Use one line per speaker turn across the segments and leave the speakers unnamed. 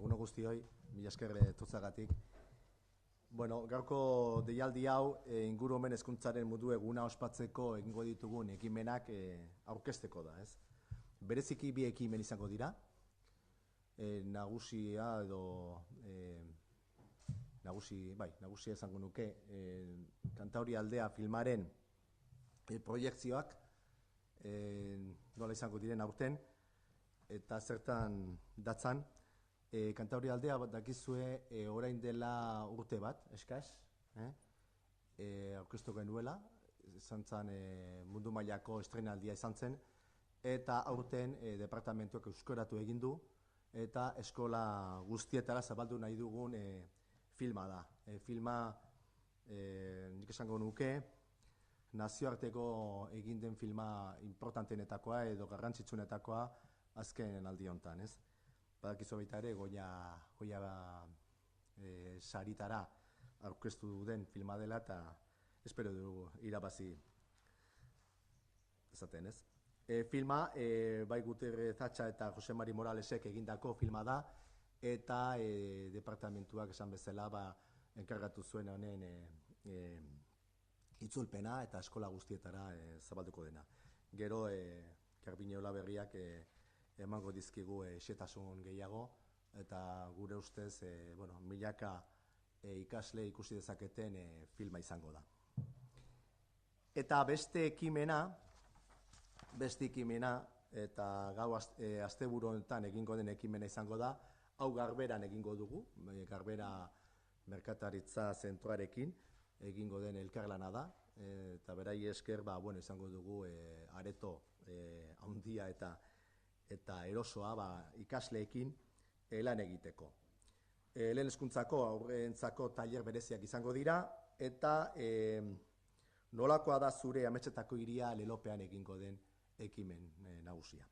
eguno guztioi, mila esker etortzeagatik. Bueno, gaurko deialdi hau ingurumen hezkuntzaren mundu eguna ospatzeko egingo ditugun ekimenak aurkezteko da, ez? Bereziki bi ekimen izango dira. Nagusia edo nagusia esango nuke Kantauri aldea filmaren proiektzioak nola izango diren aurten eta zertan datzan. Kantauri aldea dakizue orain dela urte bat, eskaz, aurkeztu genuela, izan zen mundu mailako estrenaldia izan zen, eta aurten departamentuak euskoratu egin du, eta eskola guztietara zabaldu nahi dugun filma da. Filma, nik esango nuke, nazioarteko egin den filma importantenetakoa edo garrantzitsunetakoa azken aldi honetan, ez? Badakizu baita ere, Goya saritara aurkeztu den filma dela eta espero dugu irabazi esaten, ez? Filma, bai Gutierrez Atxa eta Jose Mari Moralesek egindako filma da, eta departamentuak esan bezala enkargatu zuen honen itzulpena eta eskola guztietara zabalduko dena. Gero, Garbiñe Olaberriak emango dizkigu xehetasun gehiago, eta gure ustez milaka ikasle ikusi dezaketen filma izango da. Eta beste ekimena, eta gau asteburu honetan egingo den ekimena izango da, hau Garberan egingo dugu, Garbera Merkataritza Zentroarekin egingo den elkarlana da, eta berai esker izango dugu areto handia eta erosoa ikasleekin lan egiteko. Lehen hezkuntzako aurrentzako tailer bereziak izango dira, eta nolakoa da zure ametsetako hiria lelopean egingo den ekimen nagusia.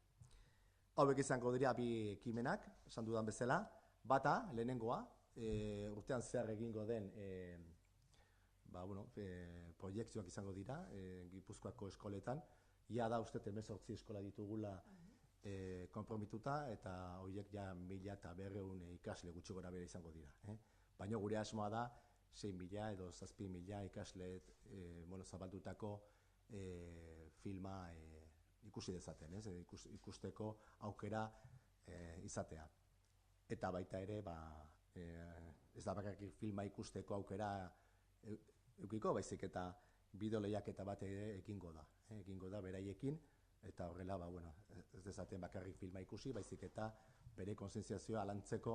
Hauek izango dira bi ekimenak, esan dudan bezala, bata, lehenengoa, urtean zehar egingo den proiektzioak izango dira, Gipuzkoako eskoletan, ia da uste 18 eskola ditugula konpromituta, eta horiek ja 1.500 ikasle gutxi gora bera izango dira. Baina gure asmoa da 6.000 edo 7.000 ikasle zabaldutako filma ikusi dezaten, ikusteko aukera izatea. Eta baita ere, ez da bakarrik filma ikusteko aukera eukiko, baizik eta bideo lehiaketa bat ere egingo da beraiekin, eta horrela, ez dezaten bakarrik filma ikusi, baizik eta bere kontzientziazioa lantzeko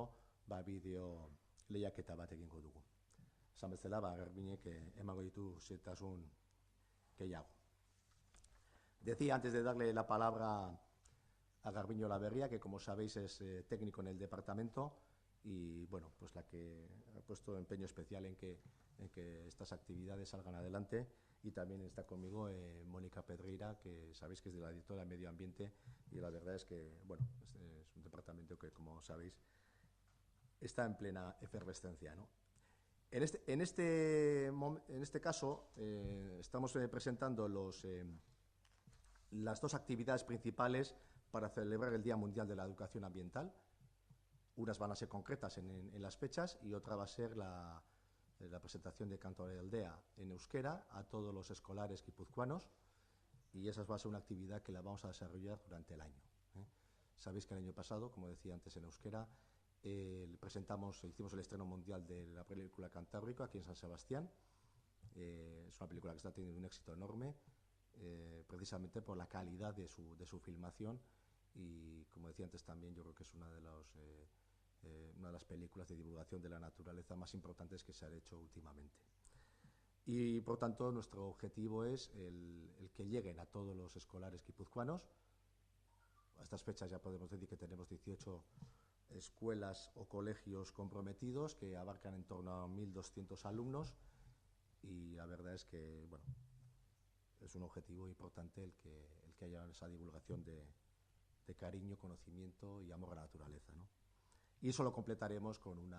bideo lehiaketa bat egingo dugu. Esan bezala, Garbiñek emango ditu xehetasun gehiago. Decía antes de darle la palabra a Garbiñe Olaberria, que como sabéis es técnico en el departamento y pues la que ha puesto empeño especial en que estas actividades salgan adelante. Y también está conmigo Mónica Pedreira, que sabéis que es de la directora de Medio Ambiente, y la verdad es que es un departamento que, como sabéis, está en plena efervescencia, ¿no? En este caso estamos presentando las dos actividades principales para celebrar el Día Mundial de la Educación Ambiental. Unas van a ser concretas en las fechas y otra va a ser la presentación de Kantauri aldea en euskera a todos los escolares guipuzcoanos, y esa va a ser una actividad que la vamos a desarrollar durante el año. Sabéis que el año pasado, como decía antes, en euskera hicimos el estreno mundial de la película Cantábrico aquí en San Sebastián. Es una película que está teniendo un éxito enorme, precisamente por la calidad de su filmación, y como decía antes también, yo creo que es una de las películas de divulgación de la naturaleza más importantes que se han hecho últimamente. Y por tanto nuestro objetivo es el que lleguen a todos los escolares guipuzcoanos. A estas fechas ya podemos decir que tenemos 18 escuelas o colegios comprometidos que abarcan en torno a 1.200 alumnos, y la verdad es que es un objetivo importante el que haya esa divulgación de cariño, conocimiento y amor a la naturaleza, ¿no? Y eso lo completaremos con un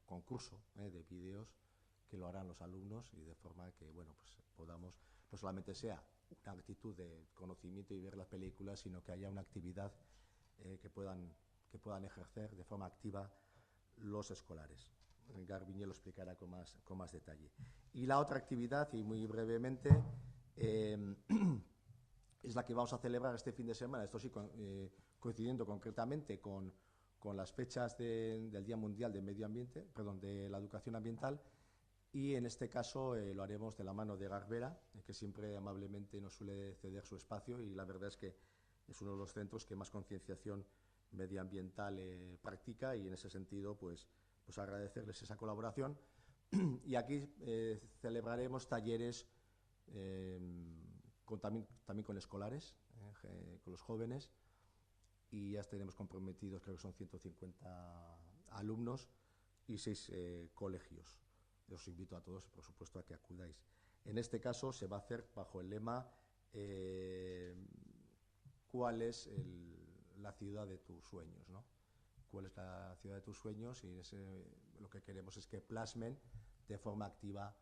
concurso de vídeos que lo harán los alumnos, y de forma que podamos, no solamente sea una actitud de conocimiento y ver las películas, sino que haya una actividad que puedan que puedan ejercer de forma activa los escolares. Garbiñe lo explicará con más detalle. Y la otra actividad, y muy brevemente, es la que vamos a celebrar este fin de semana, esto sí coincidiendo concretamente con las fechas del Día Mundial de Medio Ambiente, perdón, de la Educación Ambiental, y en este caso lo haremos de la mano de Garbera, que siempre amablemente nos suele ceder su espacio, y la verdad es que es uno de los centros que más concienciación medioambiental practica, y en ese sentido pues agradecerles esa colaboración. Y aquí celebraremos talleres también con escolares, con los jóvenes, y ya tenemos comprometidos, creo que son 150 alumnos y 6 colegios. Os invito a todos, por supuesto, a que acudáis. En este caso se va a hacer bajo el lema ¿cuál es la ciudad de tus sueños, ¿no? ¿Cuál es la ciudad de tus sueños? Y lo que queremos es que plasmen de forma activa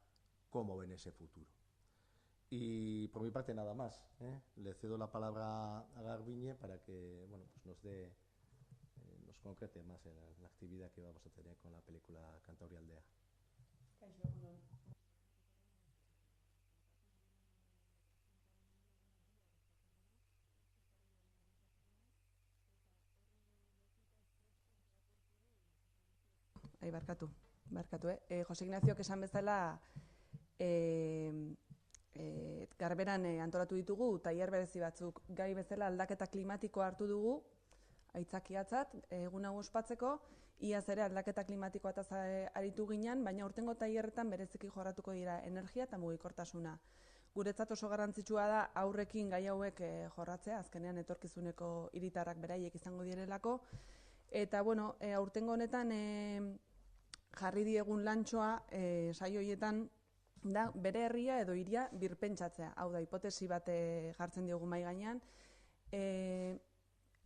cómo ven ese futuro. Y por mi parte nada más, ¿eh? Le cedo la palabra a Garbiñe para que pues nos concrete más en la actividad que vamos a tener con la película Kantauri Aldea.
Barkatu. Jose Ignaziok esan bezala, Garberan antolatu ditugu tailer berezi batzuk. Gai bezala aldaketa klimatikoa hartu dugu, aitzakiatzat, egun hau ospatzeko, iaz ere aldaketa klimatikoataz aritu ginen, baina urtengo tailerretan bereziki jorratuko dira energia eta mugikortasuna. Guretzat oso garrantzitsua da aurrekin gai hauek jorratzea, azkenean etorkizuneko hiritarrak beraiek izango direlako. Eta, aurtengo honetan jarri diegun lantxoa saio horietan da bere herria edo hiria birpentsatzea. Hau da, hipotesi bat jartzen diogu mahai gainean.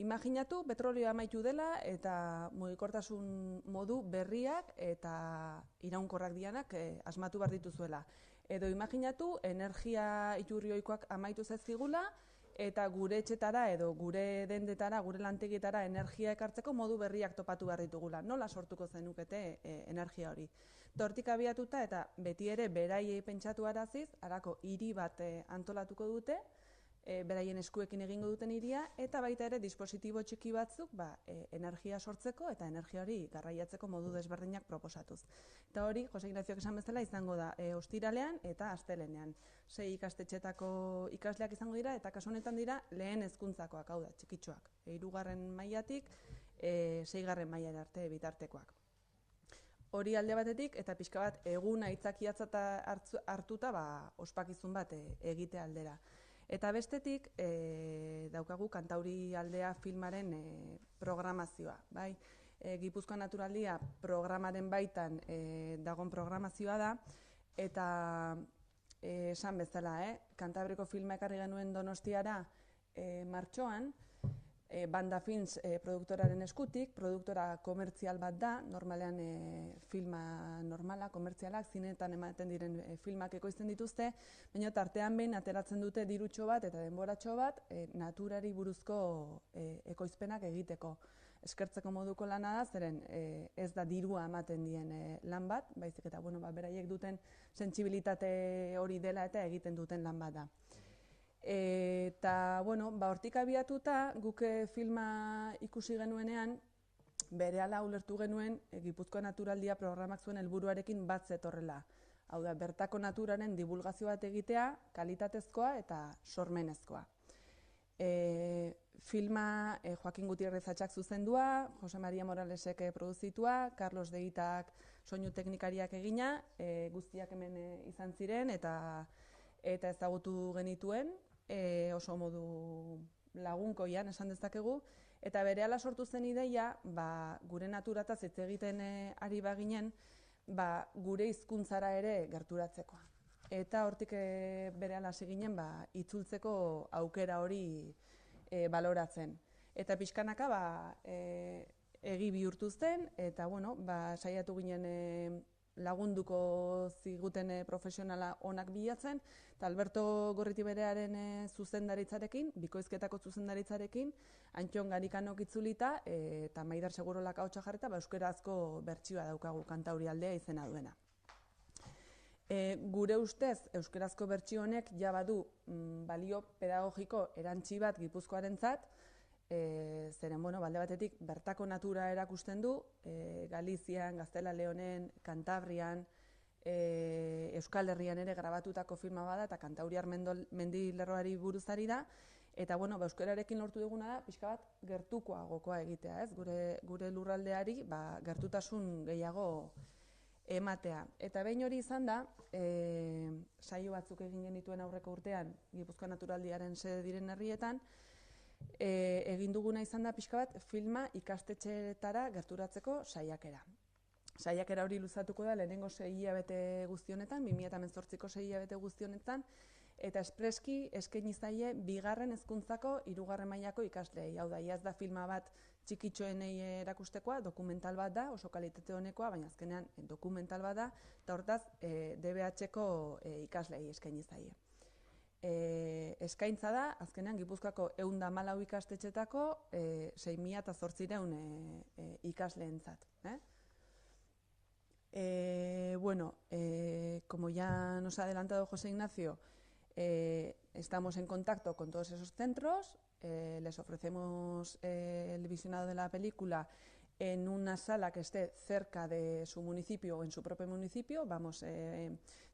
Imaginatu petrolioa amaitu dela eta mugikortasun modu berriak eta iraunkorrak dianak asmatu behar dituzuela. Edo imaginatu energia iturri ohikoak amaitu zaizkigula eta gure etxetara edo gure dendetara, gure lantegietara energia ekartzeko modu berriak topatu behar ditugula. Nola sortuko zenukete energia hori? Hortik abiatuta eta beti ere beraiei pentsatu araziz, harako hiri bat antolatuko dute, beraien eskuekin egingo duten hiria, eta baita ere dispositibo txiki batzuk energia sortzeko eta energia hori garraiatzeko modu desberdinak proposatuz. Eta hori, Jose Ignaziok esan bezala, izango da ostiralean eta astelenean. 6 ikastetxetako ikasleak izango dira, eta kasu honetan dira lehen hezkuntzakoak, hau da, txikitxoak. 3. mailatik 6. mailara arte bitartekoak. Hori alde batetik, eta pixka bat egun aitzakiatzat hartuta ospakizun bat egite aldera. Eta bestetik, daukagu Kantauri Aldea filmaren programazioa. Gipuzkoa Naturaldia programaren baitan dagoen programazioa da, eta esan bezala, Kantabriko filma ekarri genuen Donostiara martxoan, Banda Films produktoraren eskutik, produktora komertzial bat da, normalean filma normala, komertzialak, zinetan ematen diren filmak ekoizten dituzte, baina tartean behin ateratzen dute dirutxo bat eta denboratxo bat naturari buruzko ekoizpenak egiteko. Eskertzeko moduko lana da, zeren ez da dirua ematen dien lan bat, baizik eta beraiek duten sentsibilitate hori dela eta egiten duten lan bat da. Eta, hortik abiatuta, guk filma ikusi genuenean, berehala ulertu genuen Gipuzkoa Naturaldia programak zuen helburuarekin bat zetorrela. Hau da, bertako naturaren divulgazio bat egitea, kalitatezkoa eta sormenezkoa. Filma Joaquin Gutierrez Atxak zuzendua, Jose Maria Moralesek produzitua, Carlos Deitak soinu teknikariak egina, guztiak hemen izan ziren eta ezagutu genituen, oso modu lagunkoian esan dezakegu, eta berehala sortu zen ideia, gure naturataz hitz egiten ari baginen, gure hizkuntzara ere gerturatzekoa. Eta hortik berehala hasi ginen itzultzeko aukera hori baloratzen. Eta pixkanaka egi bihurtu zen, eta saiatu ginen lagunduko ziguten profesionala onak bilatzen, eta Alberto Gorritiberearen zuzendaritzarekin, bikoizketako zuzendaritzarekin, Antxon Garikanok itzulita, eta Maider Segurolak ahotsa jarrita, euskarazko bertsioa daukagu Kantaurialdea izena duena. Gure ustez, euskarazko bertsio honek ja badu balio pedagogiko erantsi bat Gipuzkoarentzat, zeren, balde batetik, bertako natura erakusten du, Galizian, Gaztela Leonen, Kantabrian, Euskal Herrian ere grabatutako filma bada, eta Kantauriar mendilerroari buruzari da, eta, euskararekin lortu duguna da, pixka bat, gertukoagokoa egitea, ez? Gure lurraldeari, gertutasun gehiago ematea. Eta behin hori izan da, saio batzuk egin genituen aurreko urtean, Gipuzkoa Naturaldiaren sede diren herrietan, egin duguna izan da pixka bat filma ikastetxeetara gerturatzeko saiakera. Saiakera hori luzatuko da lehenengo 6 hilabete guztionetan, 2018ko 6 hilabete guztionetan, eta espreski eskaini zaie bigarren hezkuntzako 3. mailako ikasleei. Hau da, ez da filma bat txikitxoenei erakustekoa, dokumental bat da, oso kalitate honekoa, baina azkenean dokumental bat da, eta hortaz DBH-ko ikasleei eskaini zaie. Eskaintza da, azkenean Gipuzkoako 114 ikastetxetako 6.800 ikasleentzat. Como ya nos ha adelantado José Ignacio, estamos en contacto con todos esos centros, les ofrecemos el visionado de la película en una sala que esté cerca de su municipio o en su propio municipio. Vamos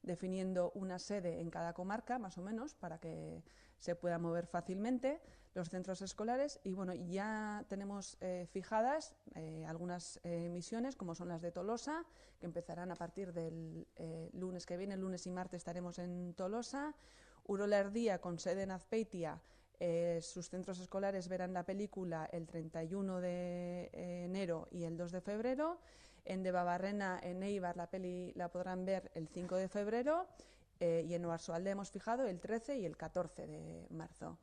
definiendo una sede en cada comarca, más o menos, para que se pueda mover fácilmente los centros escolares. Y ya tenemos fijadas algunas misiones, como son las de Tolosa, que empezarán a partir del lunes que viene. Lunes y martes estaremos en Tolosa. Urola Erdia, con sede en Azpeitia. Sus centros escolares verán la película el 31 de enero y el 2 de febrero. En Debabarrena, en Eibar, la peli la podrán ver el 5 de febrero y en Oarsoaldea hemos fijado el 13 y el 14 de marzo.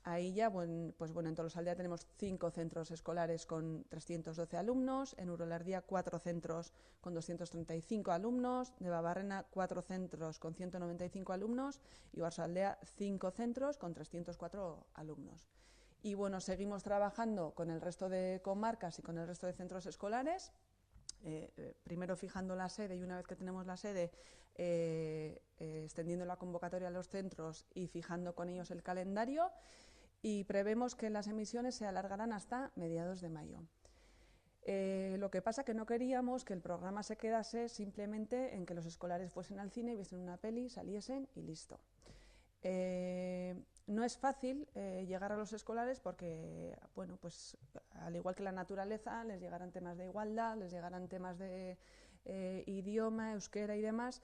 Ahí ya, en Tolosaldea tenemos 5 centros escolares con 312 alumnos, en Urolardía 4 centros con 235 alumnos, de Debabarrena 4 centros con 195 alumnos y Oarsoaldea 5 centros con 304 alumnos. Y seguimos trabajando con el resto de comarcas y con el resto de centros escolares, primero fijando la sede y una vez que tenemos la sede, extendiendo la convocatoria a los centros y fijando con ellos el calendario. Y prevemos que las emisiones se alargarán hasta mediados de mayo. Lo que pasa que no queríamos que el programa se quedase simplemente en que los escolares fuesen al cine, viesen una peli, saliesen y listo. No es fácil llegar a los escolares porque, al igual que la naturaleza, les llegarán temas de igualdad, les llegarán temas de idioma, euskera y demás.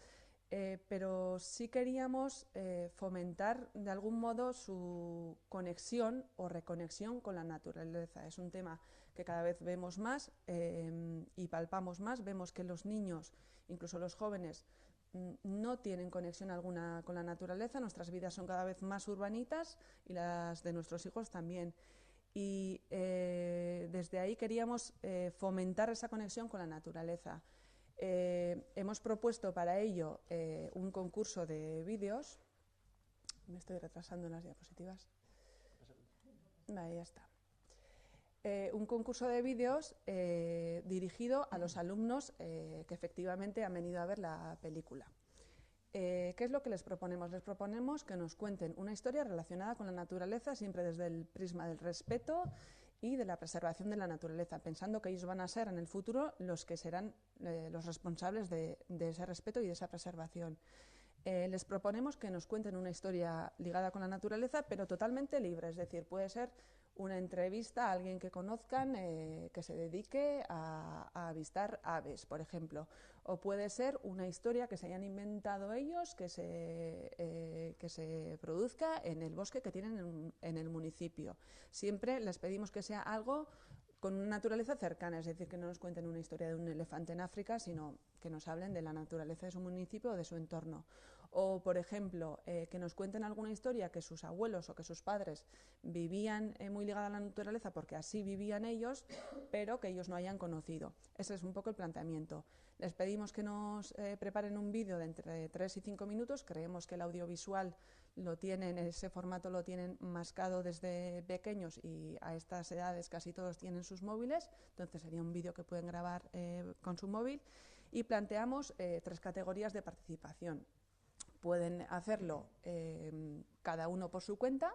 Pero sí queríamos fomentar de algún modo su conexión o reconexión con la naturaleza. Es un tema que cada vez vemos más y palpamos más. Vemos que los niños, incluso los jóvenes, no tienen conexión alguna con la naturaleza. Nuestras vidas son cada vez más urbanitas y las de nuestros hijos también. Y desde ahí queríamos fomentar esa conexión con la naturaleza. Hemos propuesto para ello un concurso de vídeos. Me estoy retrasando en las diapositivas. Vale, ya está. Un concurso de vídeos dirigido a los alumnos que efectivamente han venido a ver la película. ¿Qué es lo que les proponemos? Les proponemos que nos cuenten una historia relacionada con la naturaleza, siempre desde el prisma del respeto y de la preservación de la naturaleza, pensando que ellos van a ser en el futuro los que serán los responsables de ese respeto y de esa preservación. Les proponemos que nos cuenten una historia ligada con la naturaleza, pero totalmente libre, es decir, puede ser una entrevista a alguien que conozcan que se dedique a avistar aves, por ejemplo, o puede ser una historia que se hayan inventado ellos, que se produzca en el bosque que tienen en el municipio. Siempre les pedimos que sea algo con una naturaleza cercana, es decir, que no nos cuenten una historia de un elefante en África, sino que nos hablen de la naturaleza de su municipio o de su entorno. O, por ejemplo, que nos cuenten alguna historia que sus abuelos o que sus padres vivían muy ligada a la naturaleza porque así vivían ellos, pero que ellos no hayan conocido. Ese es un poco el planteamiento. Les pedimos que nos preparen un vídeo de entre 3 y 5 minutos. Creemos que el audiovisual lo tienen, ese formato lo tienen mascado desde pequeños y a estas edades casi todos tienen sus móviles, entonces sería un vídeo que pueden grabar con su móvil. Y planteamos 3 categorías de participación. Pueden hacerlo cada uno por su cuenta,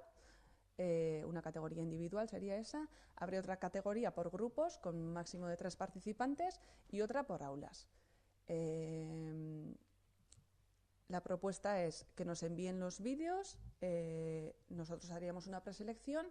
una categoría individual sería esa, habría otra categoría por grupos con un máximo de 3 participantes y otra por aulas. La propuesta es que nos envíen los vídeos, nosotros haríamos una preselección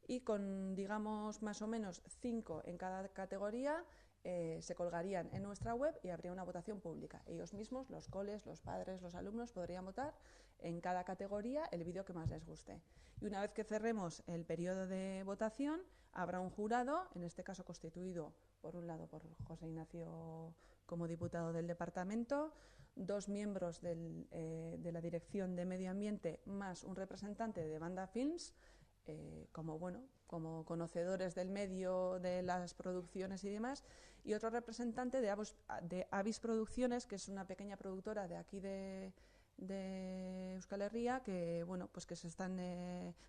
y con, digamos, más o menos 5 en cada categoría, se colgarían en nuestra web y habría una votación pública. Ellos mismos, los coles, los padres, los alumnos, podrían votar en cada categoría el vídeo que más les guste. Y una vez que cerremos el periodo de votación, habrá un jurado, en este caso constituido, por un lado, por José Ignacio como diputado del departamento, 2 miembros de la Dirección de Medio Ambiente, más un representante de Banda Films, como conocedores del medio, de las producciones y demás, y otro representante de Avis Producciones, que es una pequeña productora de aquí de Euskal Herria, que pues que se están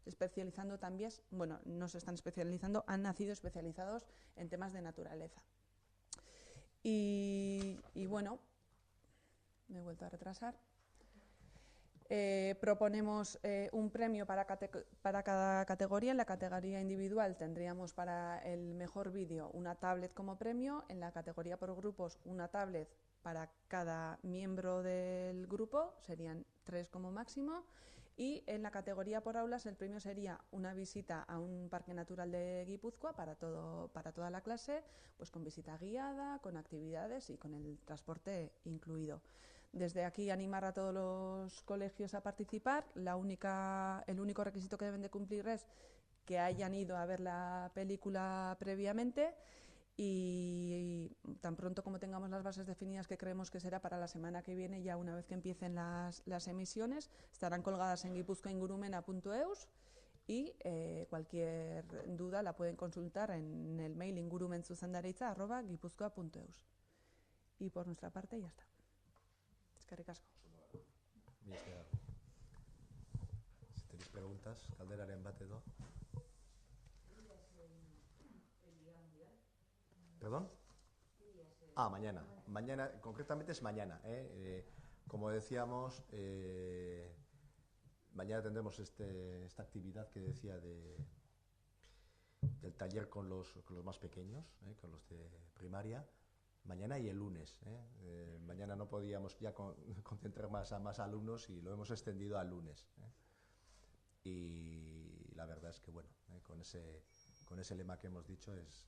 especializando también, no se están especializando, han nacido especializados en temas de naturaleza. Y bueno, me he vuelto a retrasar. Proponemos un premio para cada categoría. En la categoría individual tendríamos para el mejor vídeo una tablet como premio. En la categoría por grupos, una tablet para cada miembro del grupo, serían 3 como máximo. Y en la categoría por aulas el premio sería una visita a un parque natural de Guipúzcoa para toda la clase, pues con visita guiada, con actividades y con el transporte incluido. Desde aquí animar a todos los colegios a participar. El único requisito que deben de cumplir es que hayan ido a ver la película previamente y tan pronto como tengamos las bases definidas, que creemos que será para la semana que viene, ya una vez que empiecen las emisiones, estarán colgadas en gipuzkoaingurumena.eus y cualquier duda la pueden consultar en el mail ingurumenzuzendaritza@gipuzkoa.eus. Y por nuestra parte ya está. Eskerrik asko.
Si tenéis preguntas, galderaren bat edo. ¿Perdón? Mañana. Mañana, concretamente es mañana. Como decíamos, mañana tendremos esta actividad que decía del taller con los más pequeños, con los de primaria. Mañana y el lunes. Mañana no podíamos ya concentrar a más alumnos y lo hemos extendido al lunes. Y la verdad es que, con ese lema que hemos dicho es,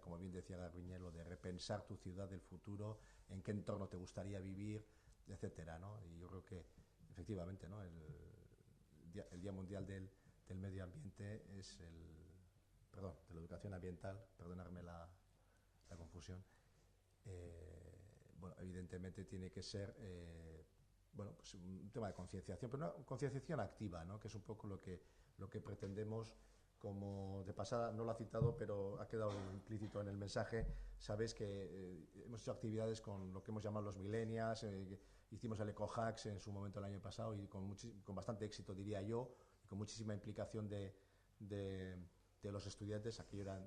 como bien decía Garbiñe, lo de repensar tu ciudad del futuro, en qué entorno te gustaría vivir, etcétera, ¿no? Y yo creo que, efectivamente, ¿no? El Día Mundial del Medio Ambiente es de la educación ambiental, perdonadme la confusión, evidentemente tiene que ser pues un tema de concienciación, pero una concienciación activa, ¿no? Que es un poco lo que pretendemos. Como de pasada no lo ha citado, pero ha quedado implícito en el mensaje. Sabéis que hemos hecho actividades con lo que hemos llamado los millennials, hicimos el EcoHacks en su momento el año pasado y con bastante éxito, diría yo, y con muchísima implicación de los estudiantes. Aquello era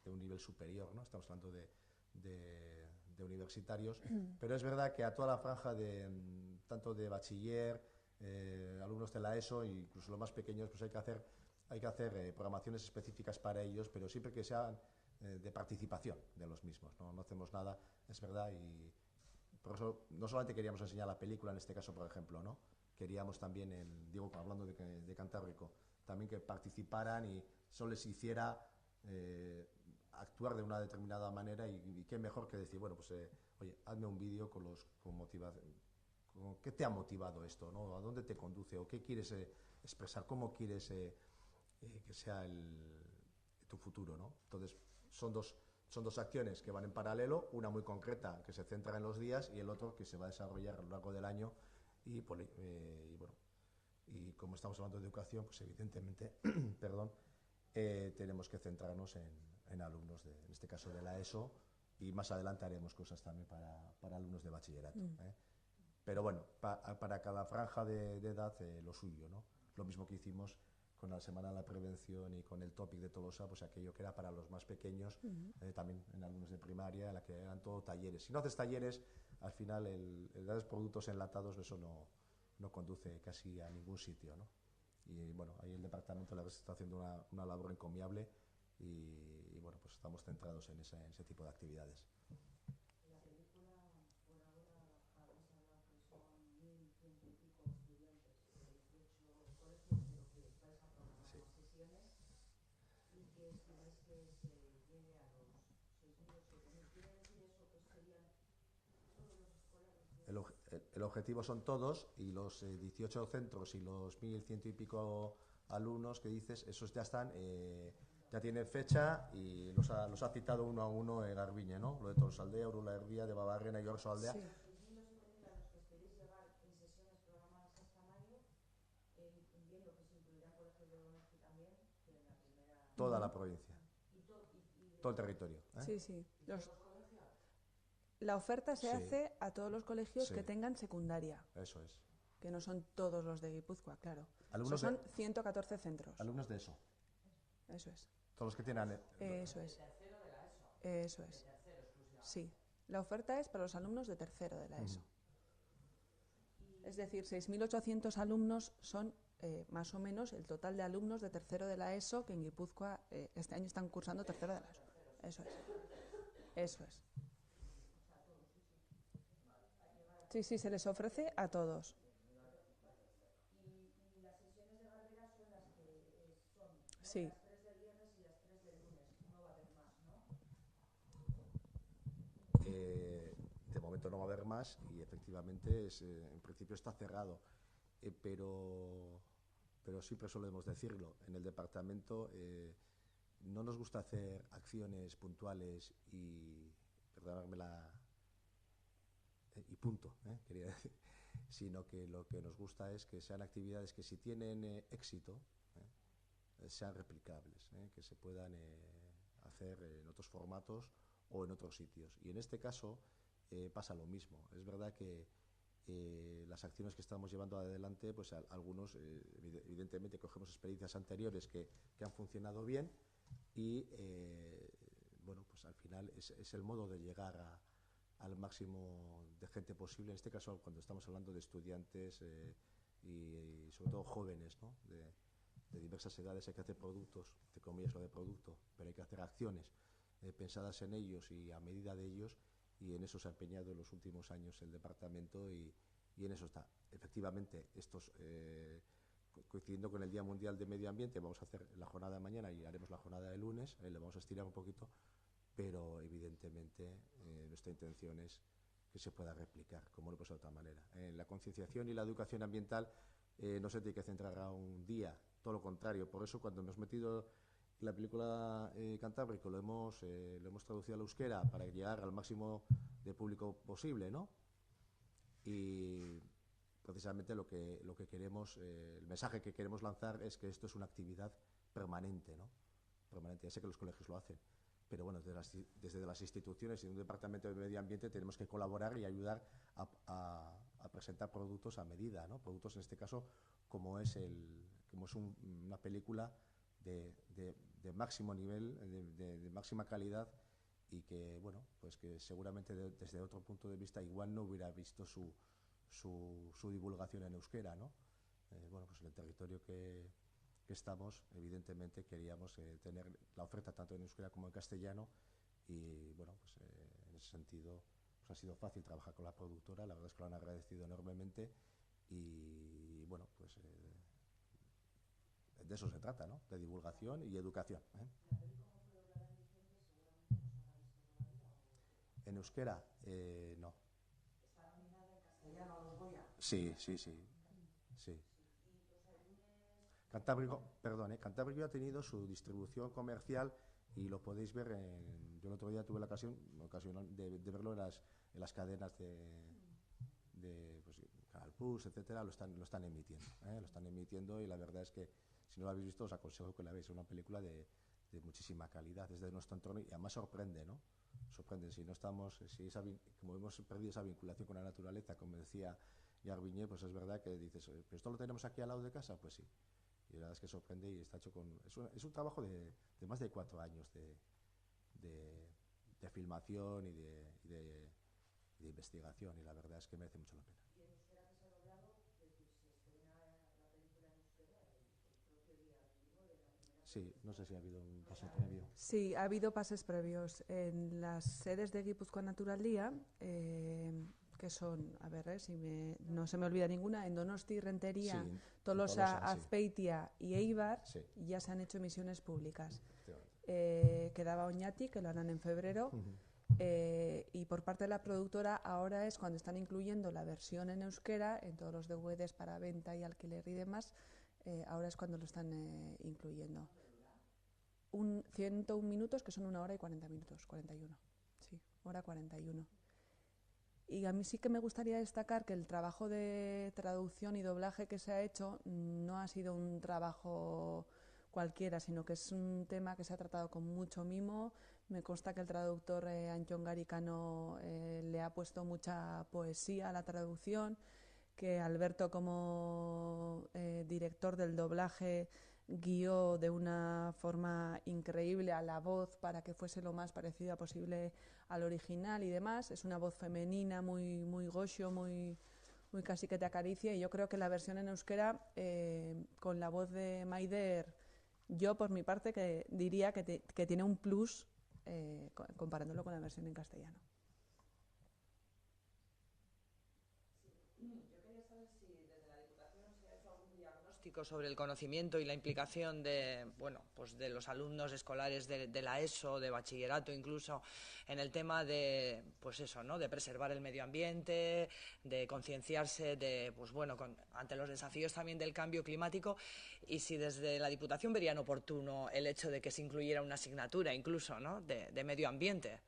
de un nivel superior, ¿no? Estamos hablando de universitarios, pero es verdad que a toda la franja tanto de bachiller, alumnos de la ESO e incluso los más pequeños, pues hay que hacer programaciones específicas para ellos, pero siempre que sean de participación de los mismos, ¿no? No hacemos nada, es verdad, y por eso no solamente queríamos enseñar la película, en este caso, por ejemplo, ¿no? Queríamos también, digo, hablando de Cantábrico, también que participaran y eso les hiciera actuar de una determinada manera y qué mejor que decir, oye, hazme un vídeo con motivación. ¿Qué te ha motivado esto, ¿no? ¿A dónde te conduce? ¿O qué quieres expresar? ¿Cómo quieres que sea tu futuro, ¿no? Entonces, son dos son dos acciones que van en paralelo, una muy concreta que se centra en los días y el otro que se va a desarrollar a lo largo del año y bueno, y como estamos hablando de educación, pues evidentemente, perdón, tenemos que centrarnos en alumnos, en este caso de la ESO, y más adelante haremos cosas también para alumnos de bachillerato. Pero bueno, para cada franja de edad lo suyo, ¿no? Lo mismo que hicimos con la Semana de la Prevención y con el topic de Tolosa, pues aquello que era para los más pequeños, también en alumnos de primaria, en la que eran todo talleres. Si no haces talleres, al final el dar productos enlatados, eso no conduce casi a ningún sitio, ¿no? Y bueno, ahí el departamento la verdad está haciendo una labor encomiable y bueno, pues estamos centrados en ese tipo de actividades.
La película, por ahora, habéis hablado que son 1.100 y pico estudiantes de 18 colegios, pero que vais a programar
Sí.
más sesiones y que estimáis que se llegue a los 6.000 o 7.000. ¿Quiere decir eso que serían todos los escolares?
El objetivo son todos, y los 18 centros y los 1.100 y pico alumnos que dices, esos ya están, ya tienen fecha y los ha citado uno a uno en Garbiñe, ¿no? Lo de Tolosaldea, Urula Hervía, de Babarrena y Orsoaldea.
Sí.
Los 6.000 o 7.000 a los que esperéis llegar en sesiones programadas hasta mayo, entiendo que se incluirán colegios de Donosti también, que en la primera...
Toda la provincia,
Y
todo el territorio.
Sí, sí.
los colegios.
La oferta se
Sí.
hace a todos los colegios
Sí.
que tengan secundaria,
Eso es.
que no son todos los de Guipúzcoa, claro.
Alumnos
Son 114 centros.
Alumnos de eso.
Eso es.
Todos los que tienen...
Eso es. Eso es. Sí. La oferta es para los alumnos de tercero de la ESO. Es decir, 6.800 alumnos son más o menos el total de alumnos de tercero de la ESO que en Guipúzcoa este año están cursando tercero de la ESO. Eso es. Eso es. Sí, sí, se les ofrece a todos.
Y las sesiones de Garbera son las que son
Sí.
las 3 del viernes y las 3 del lunes. No va a haber más, ¿no?
De momento no va a haber más y efectivamente en principio está cerrado. Pero siempre solemos decirlo, en el departamento no nos gusta hacer acciones puntuales y, perdonadme y punto, quería decir, sino que lo que nos gusta es que sean actividades que si tienen éxito, sean replicables, que se puedan hacer en otros formatos o en otros sitios. Y en este caso pasa lo mismo. Es verdad que las acciones que estamos llevando adelante, pues algunos evidentemente cogemos experiencias anteriores que han funcionado bien y bueno, pues al final es el modo de llegar al máximo de gente posible, en este caso cuando estamos hablando de estudiantes y sobre todo jóvenes, ¿no? de diversas edades. Hay que hacer productos, entre comillas lo de producto, pero hay que hacer acciones pensadas en ellos y a medida de ellos, y en eso se ha empeñado en los últimos años el departamento y en eso está. Efectivamente, estos coincidiendo con el Día Mundial de Medio Ambiente, vamos a hacer la jornada de mañana y haremos la jornada de lunes, le vamos a estirar un poquito, pero evidentemente nuestra intención es que se pueda replicar, como no puede ser de otra manera. La concienciación y la educación ambiental no se tiene que centrar a un día, todo lo contrario. Por eso cuando hemos metido la película Cantábrico lo hemos traducido al euskera para llegar al máximo de público posible, ¿no? Y precisamente lo que queremos, el mensaje que queremos lanzar es que esto es una actividad permanente, ¿no? Permanente. Ya sé que los colegios lo hacen, pero bueno, desde las instituciones y un departamento de medio ambiente tenemos que colaborar y ayudar a presentar productos a medida, ¿no? Productos en este caso como es una película de máximo nivel, de máxima calidad, y que bueno, pues que seguramente desde otro punto de vista igual no hubiera visto su divulgación en euskera, ¿no? Bueno, pues en el territorio que estamos, evidentemente queríamos tener la oferta tanto en euskera como en castellano, y bueno, pues en ese sentido pues ha sido fácil trabajar con la productora, la verdad es que lo han agradecido enormemente y bueno, pues de eso se trata, ¿no? De divulgación y educación.
¿La peli cómo fue doblada en diciembre? Seguramente no se habrá visto todavía.
En euskera, no.
¿Está nominada en castellano a los Goya?
Sí. Cantábrico ha tenido su distribución comercial y lo podéis ver, yo el otro día tuve la ocasión de verlo en las cadenas de pues, Canal Plus, etcétera, lo están emitiendo, lo están emitiendo, y la verdad es que si no lo habéis visto os aconsejo que la veáis. Es una película de muchísima calidad desde nuestro entorno, y además sorprende, ¿no? Sorprende, si no estamos, como hemos perdido esa vinculación con la naturaleza, como decía Garbiñe, pues es verdad que dices, ¿pero esto lo tenemos aquí al lado de casa? Pues sí. Y la verdad es que sorprende, y está hecho es un trabajo de más de 4 años de filmación y de investigación, y la verdad es que merece mucho la pena.
Y en euskera que se ha doblado, es decir, se estrena la película en euskera el propio día 29 de la primera.
Sí, no sé si ha habido un paso previo.
Sí, ha habido pases previos en las sedes de Guipúzcoa Natural Día, que son, a ver, no se me olvida ninguna, en Donosti, Rentería,
Sí,
Tolosa,
Tolosa, sí.
Azpeitia y Eibar,
Sí.
ya se han hecho emisiones públicas.
Efectivamente.
Quedaba Oñati, que lo harán en febrero, y por parte de la productora ahora es cuando están incluyendo la versión en euskera en todos los DVDs para venta y alquiler y demás, ahora es cuando lo están incluyendo. 101 minutos, que son 1 hora y 40 minutos, 41. Sí, hora 41. Y a mí sí que me gustaría destacar que el trabajo de traducción y doblaje que se ha hecho no ha sido un trabajo cualquiera, sino que es un tema que se ha tratado con mucho mimo. Me consta que el traductor Antxon Garicano le ha puesto mucha poesía a la traducción, que Alberto, como director del doblaje, guió de una forma increíble a la voz para que fuese lo más parecida posible al original y demás. Es una voz femenina, muy goxo, muy casi que te acaricia, y yo creo que la versión en euskera, con la voz de Maider, yo por mi parte que diría que tiene un plus comparándolo con la versión en castellano.
Sobre el conocimiento y la implicación de, bueno, pues de los alumnos escolares de la ESO, de bachillerato incluso, en el tema de, pues eso, ¿no?, de preservar el medio ambiente, de concienciarse de, pues bueno, ante los desafíos también del cambio climático, y si desde la Diputación verían oportuno el hecho de que se incluyera una asignatura incluso, ¿no?, de medio ambiente.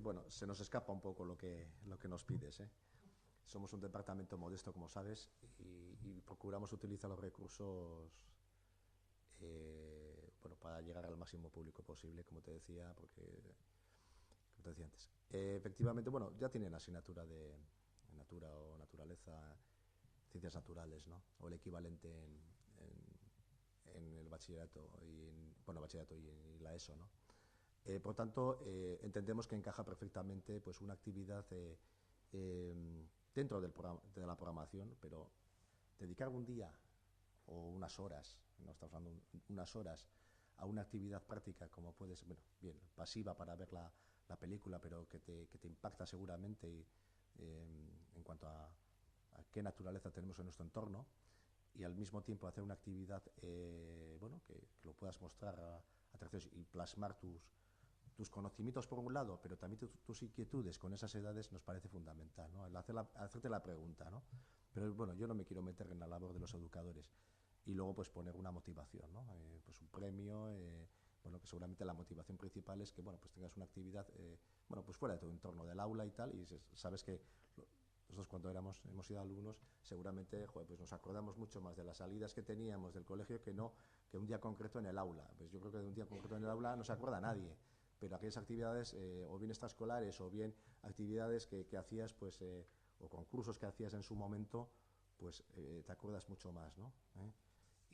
Bueno, se nos escapa un poco lo que nos pides, ¿eh? Somos un departamento modesto, como sabes, y procuramos utilizar los recursos bueno, para llegar al máximo público posible, como te decía antes. Efectivamente, bueno, ya tienen asignatura de natura o naturaleza, ciencias naturales, ¿no? O el equivalente en el bachillerato bachillerato y la ESO, ¿no? Por tanto, entendemos que encaja perfectamente pues una actividad dentro de la programación, pero dedicar un día o unas horas, no estamos hablando unas horas, a una actividad práctica como puede ser, bueno, bien, pasiva para ver la película, pero que te impacta seguramente en cuanto a qué naturaleza tenemos en nuestro entorno, y al mismo tiempo hacer una actividad bueno, que lo puedas mostrar a terceros y plasmar tus conocimientos por un lado, pero también tus inquietudes con esas edades, nos parece fundamental, ¿no? El hacerte la pregunta, ¿no? Pero bueno, yo no me quiero meter en la labor de los educadores, y luego pues poner una motivación, ¿no? Pues un premio, bueno, que seguramente la motivación principal es que, bueno, pues tengas una actividad, bueno, pues fuera de tu entorno del aula y tal, y sabes que nosotros cuando hemos sido alumnos, seguramente, joder, pues nos acordamos mucho más de las salidas que teníamos del colegio que un día concreto en el aula. Pues yo creo que de un día concreto en el aula no se acuerda nadie, pero aquellas actividades, o bien extraescolares, o bien actividades que hacías, pues, o concursos que hacías en su momento, pues te acuerdas mucho más, ¿no?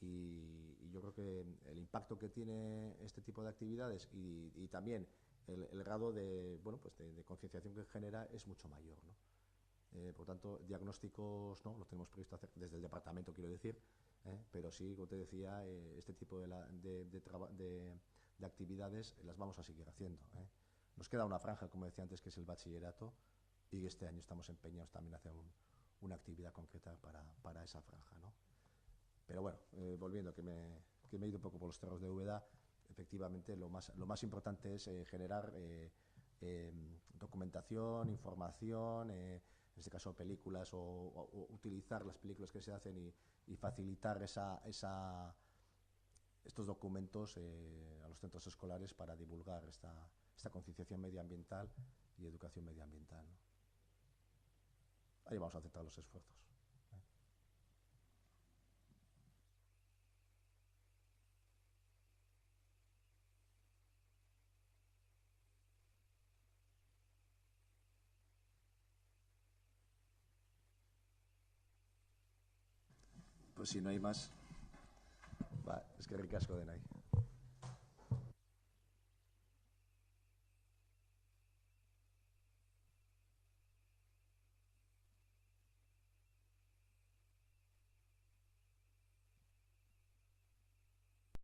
Y yo creo que el impacto que tiene este tipo de actividades y también el grado de, bueno, pues de concienciación que genera es mucho mayor, ¿no? Por tanto, diagnósticos no lo tenemos previsto hacer desde el departamento, quiero decir, pero sí, como te decía, este tipo de actividades las vamos a seguir haciendo. Nos queda una franja, como decía antes, que es el bachillerato, y este año estamos empeñados también a hacer una actividad concreta para esa franja, ¿no? Pero bueno, volviendo, que me he ido un poco por los terrenos de Úbeda, efectivamente lo más importante es generar documentación, información, en este caso películas, o utilizar las películas que se hacen y facilitar estos documentos a los centros escolares para divulgar esta concienciación medioambiental y educación medioambiental, ¿no? Ahí vamos a aceptar los esfuerzos. Pues si no hay más, es que ricasco denai.